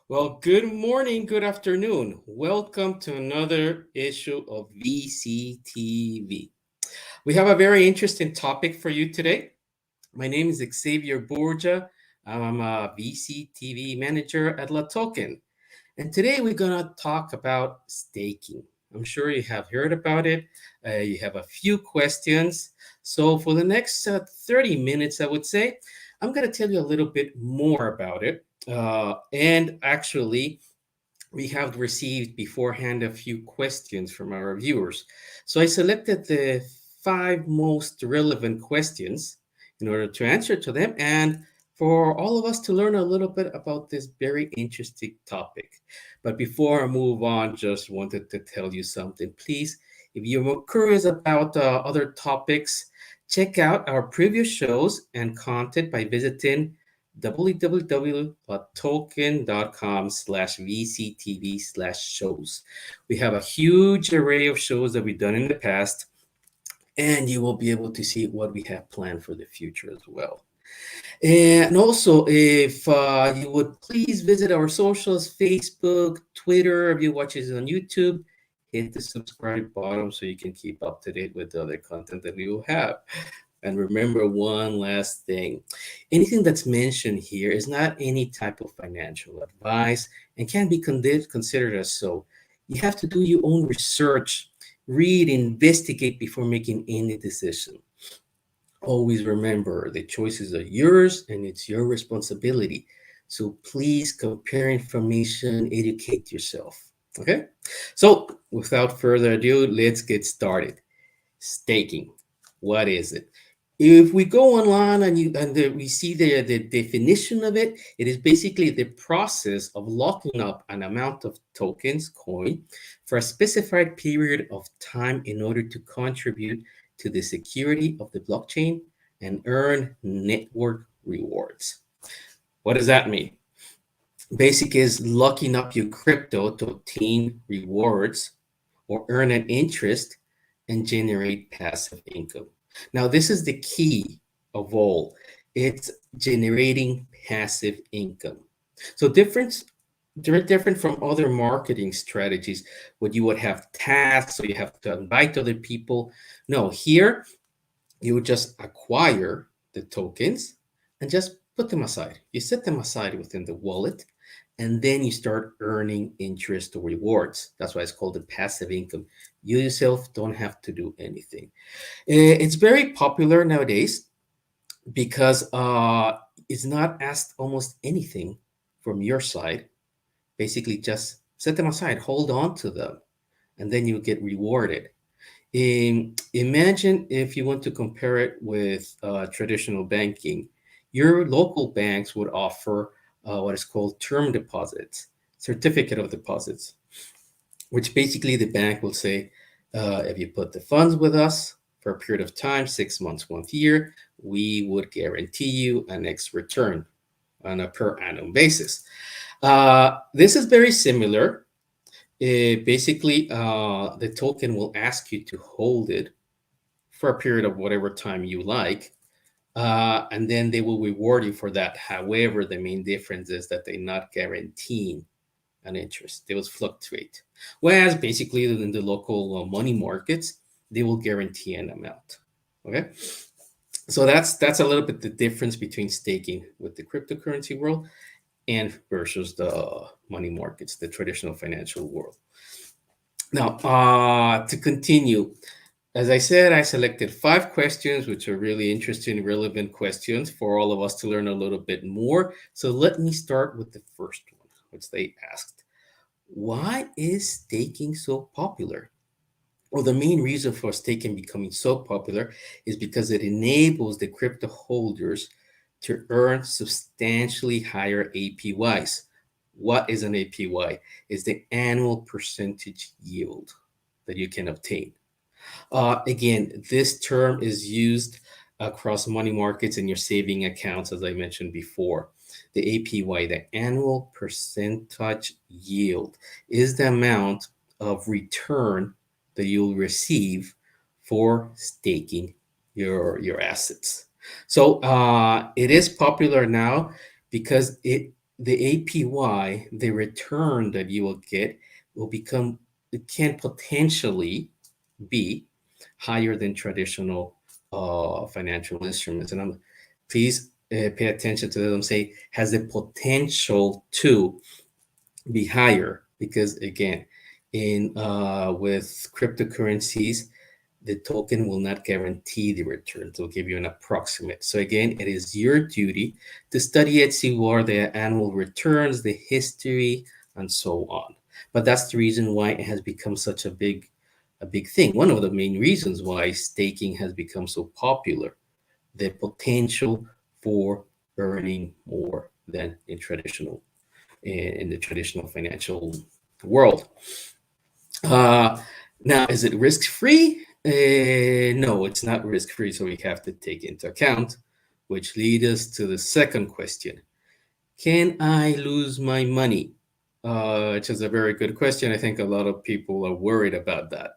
Well, good morning, good afternoon. Welcome to another issue of VCTV. We have a very interesting topic for you today. My name is Xavier Borgia. I'm a VCTV manager at LATOKEN. And today we're going to talk about staking. I'm sure you have heard about it. You have a few questions. So, for the next 30 minutes, I would say, I'm going to tell you a little bit more about it. And actually, we have received beforehand a few questions from our viewers. So, I selected the 5 most relevant questions in order to answer to them and for all of us to learn a little bit about this very interesting topic. But before I move on, just wanted to tell you something. Please, if you're more curious about other topics, check out our previous shows and content by visiting www.token.com/vctv/shows. We have a huge array of shows that we've done in the past, and you will be able to see what we have planned for the future as well. And also, if you would please visit our socials, Facebook, Twitter, if you watch this on YouTube, hit the subscribe button so you can keep up to date with the other content that we will have. And remember one last thing. Anything that's mentioned here is not any type of financial advice and can be considered as so. You have to do your own research, read, investigate before making any decision. Always remember the choices are yours and it's your responsibility. So please compare information, educate yourself. Okay? So without further ado, let's get started. Staking. What is it? If we go online we see the definition of it, it is basically the process of locking up an amount of tokens, coin, for a specified period of time in order to contribute to the security of the blockchain and earn network rewards. What does that mean? Basic is locking up your crypto to obtain rewards or earn an interest and generate passive income. Now, this is the key of all. It's generating passive income. So different from other marketing strategies where you would have tasks, so you have to invite other people. No, here you would just acquire the tokens and just put them aside. You set them aside within the wallet, and then you start earning interest or rewards. That's why it's called the passive income. You yourself don't have to do anything. It's very popular nowadays because it's not asked almost anything from your side. Basically, just set them aside, hold on to them, and then you get rewarded. Imagine if you want to compare it with traditional banking, your local banks would offer what is called term deposits, certificate of deposits, which basically the bank will say, if you put the funds with us for a period of time, 6 months, 1 year, we would guarantee you an X return on a per annum basis. This is very similar. Basically, the token will ask you to hold it for a period of whatever time you like, and then they will reward you for that. However, the main difference is that they're not guaranteeing an interest. They will fluctuate. Whereas basically in the local money markets, they will guarantee an amount. Okay, so that's a little bit the difference between staking with the cryptocurrency world and versus the money markets, the traditional financial world. Now, to continue, as I said, I selected 5 questions, which are really interesting, relevant questions for all of us to learn a little bit more. So let me start with the first one, which they asked. Why is staking so popular? Well, the main reason for staking becoming so popular is because it enables the crypto holders to earn substantially higher APYs. What is an APY? It's the annual percentage yield that you can obtain. Again, this term is used across money markets and your saving accounts, as I mentioned before. The APY, the annual percentage yield, is the amount of return that you'll receive for staking your assets. So it is popular now because the APY, the return that you will get, will become it can potentially be higher than traditional financial instruments. And please pay attention to them. Say has the potential to be higher because again, in with cryptocurrencies, the token will not guarantee the return. They'll give you an approximate. So again, it is your duty to study it, see what are the annual returns, the history, and so on. But that's the reason why it has become such a big thing. One of the main reasons why staking has become so popular, the potential for earning more than in the traditional financial world. Uh, Now, is it risk free? No, it's not risk free. So we have to take into account, which leads us to the second question. Can I lose my money? Which is a very good question. I think a lot of people are worried about that.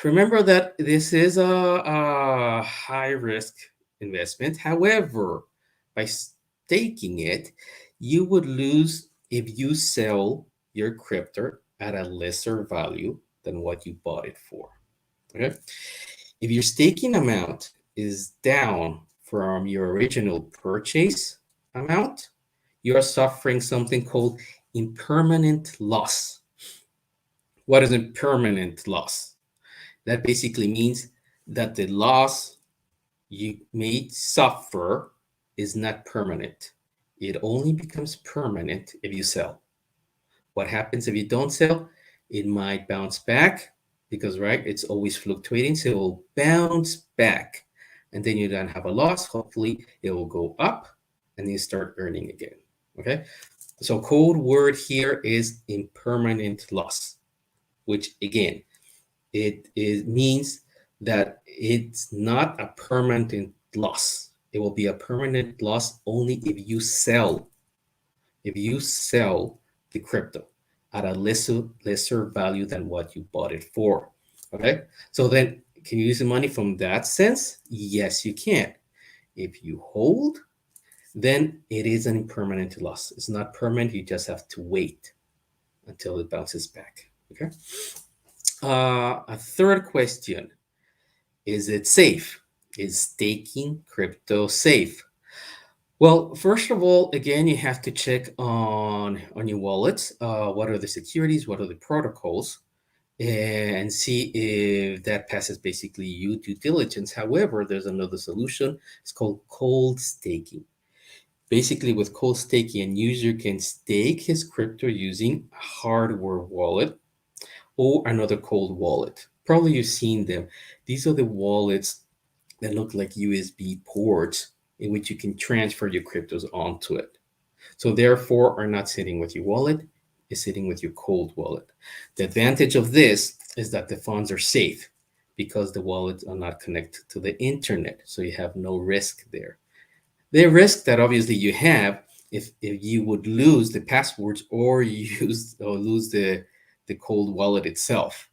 Remember that this is a high risk investment. However, by staking it, you would lose if you sell your crypto at a lesser value than what you bought it for. Okay. If your staking amount is down from your original purchase amount, you are suffering something called impermanent loss. What is impermanent loss? That basically means that the loss you may suffer is not permanent. It only becomes permanent if you sell. What happens if you don't sell? It might bounce back because, right, it's always fluctuating. So it will bounce back. And then you don't have a loss. Hopefully, it will go up and you start earning again. Okay. So, code word here is impermanent loss, which again, it means that it's not a permanent loss. It will be a permanent loss only if you sell the crypto at a lesser value than what you bought it for. Okay. So then can you use the money from that sense? Yes, you can. If you hold, then it is an impermanent loss. It's not permanent. You just have to wait until it bounces back. Okay. A third question: is it safe? Is staking crypto safe? Well, first of all, again, you have to check on your wallet. What are the securities? What are the protocols? And see if that passes basically you due diligence. However, there's another solution. It's called cold staking. Basically, with cold staking, a user can stake his crypto using a hardware wallet or another cold wallet. Probably you've seen them. These are the wallets that look like USB ports in which you can transfer your cryptos onto it. So therefore are not sitting with your wallet, is sitting with your cold wallet. The advantage of this is that the funds are safe because the wallets are not connected to the internet. So you have no risk there. The risk that obviously you have if you would lose the passwords or lose the cold wallet itself.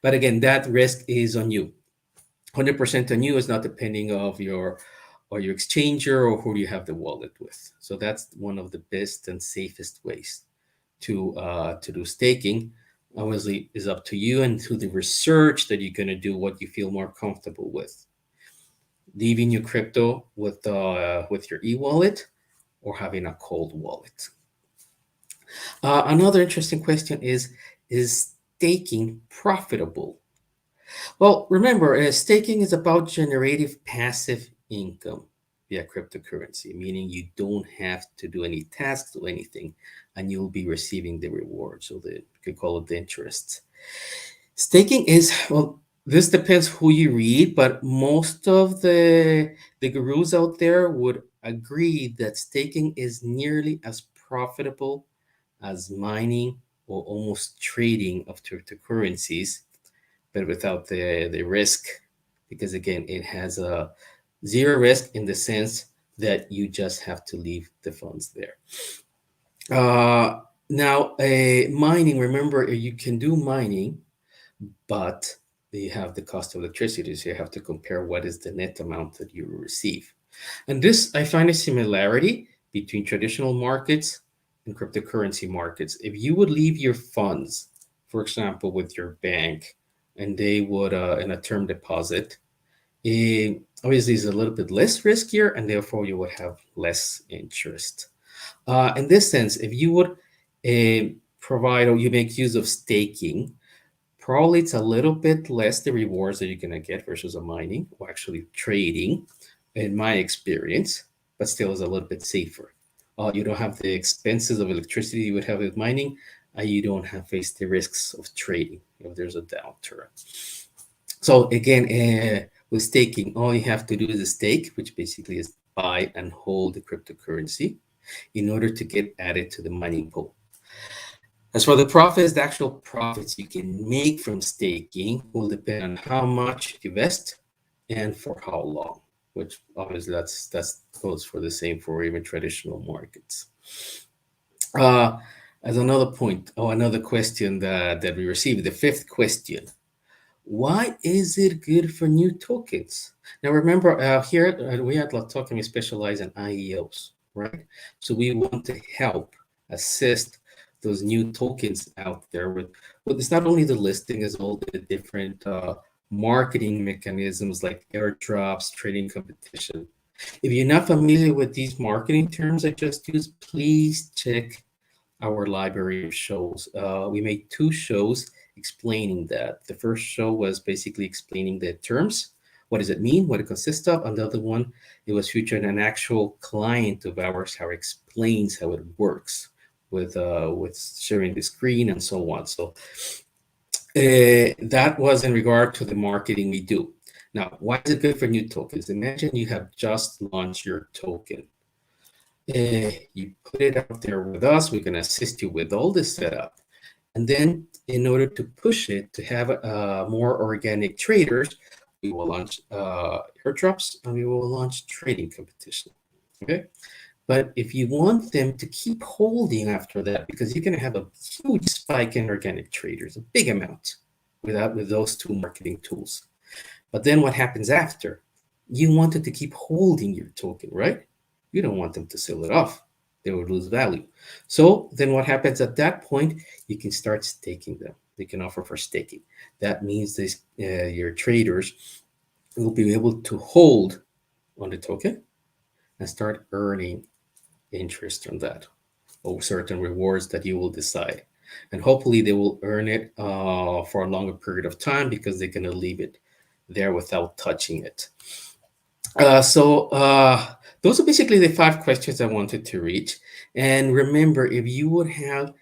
But again, that risk is on you. 100% on you is not depending of your exchanger or who you have the wallet with. So that's one of the best and safest ways to do staking. Obviously, is up to you and to the research that you're going to do what you feel more comfortable with. Leaving your crypto with your e-wallet or having a cold wallet. Another interesting question is staking profitable? Well, remember, staking is about generative passive income via cryptocurrency, meaning you don't have to do any tasks or anything, and you'll be receiving the reward. So you could call it the interest. Staking is, well, this depends who you read, but most of the gurus out there would agree that staking is nearly as profitable as mining or almost trading of cryptocurrencies, but without the risk, because again, it has a zero risk in the sense that you just have to leave the funds there. Now, mining, remember, you can do mining, but you have the cost of electricity, so you have to compare what is the net amount that you receive. And this, I find a similarity between traditional markets and cryptocurrency markets. If you would leave your funds, for example, with your bank, and they would, in a term deposit, obviously it's a little bit less riskier, and therefore you would have less interest. In this sense, if you would provide or you make use of staking, probably it's a little bit less the rewards that you're going to get versus a mining or actually trading, in my experience, but still is a little bit safer. You don't have the expenses of electricity you would have with mining. You don't have face the risks of trading if there's a downturn. So again, with staking, all you have to do is a stake, which basically is buy and hold the cryptocurrency in order to get added to the mining pool. As for the profits, the actual profits you can make from staking will depend on how much you invest and for how long, which obviously that's goes for the same for even traditional markets. As another point, or another question that we received, the fifth question: why is it good for new tokens? Now, remember, here we at LATOKEN, we specialize in IEOs, right? So we want to help assist those new tokens out there with it's not only the listing, it's all the different marketing mechanisms like airdrops, trading competition. If you're not familiar with these marketing terms I just used, please check our library of shows. We made 2 shows explaining that. The first show was basically explaining the terms. What does it mean? What it consists of? And the other one, it was featuring an actual client of ours, how it explains how it works with sharing the screen and so on. So that was in regard to the marketing we do. Now, why is it good for new tokens? Imagine you have just launched your token. You put it out there with us. We can assist you with all the setup. And then in order to push it, to have more organic traders, we will launch airdrops and we will launch trading competition. Okay. But if you want them to keep holding after that, because you're going to have a huge spike in organic traders, a big amount with those 2 marketing tools. But then what happens after? You want it to keep holding your token, right? You don't want them to sell it off. They would lose value. So then what happens at that point? You can start staking them. They can offer for staking. That means this, your traders will be able to hold on the token and start earning interest on that, or certain rewards that you will decide. And hopefully they will earn it for a longer period of time because they're going to leave it there without touching it. Those are basically the 5 questions I wanted to reach. And remember, if you have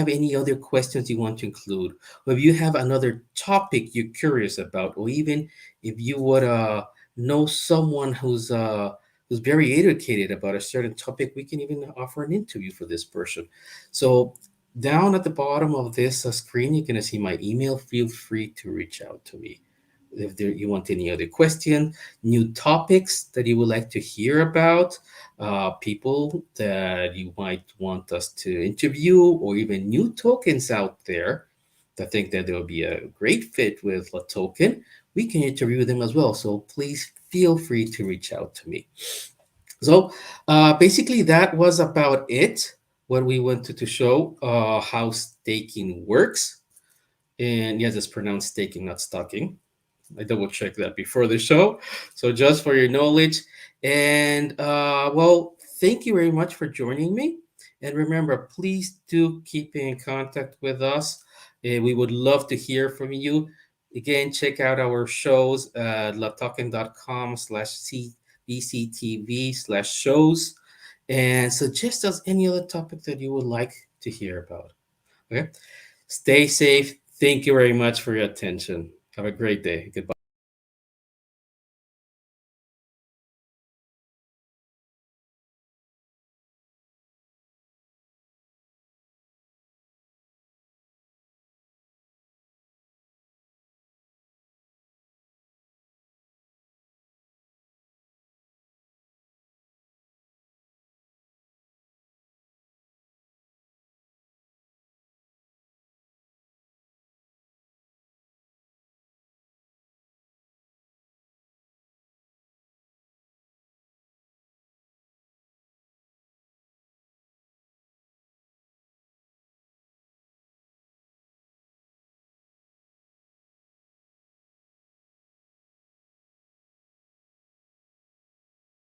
any other questions you want to include, or if you have another topic you're curious about, or even if you would know someone who's very educated about a certain topic, we can even offer an interview for this person. So down at the bottom of this screen, you're going to see my email. Feel free to reach out to me. If you want any other question, new topics that you would like to hear about, people that you might want us to interview, or even new tokens out there that think that there will be a great fit with LATOKEN, we can interview them as well. So please feel free to reach out to me. So basically that was about it, what we wanted to show, how staking works. And yes, it's pronounced staking, not stocking. I double checked that before the show. So just for your knowledge. And well, thank you very much for joining me. And remember, please do keep in contact with us. We would love to hear from you. Again, check out our shows at latoken.com/bctv/shows and suggest us any other topic that you would like to hear about. Okay. Stay safe. Thank you very much for your attention. Have a great day. Goodbye.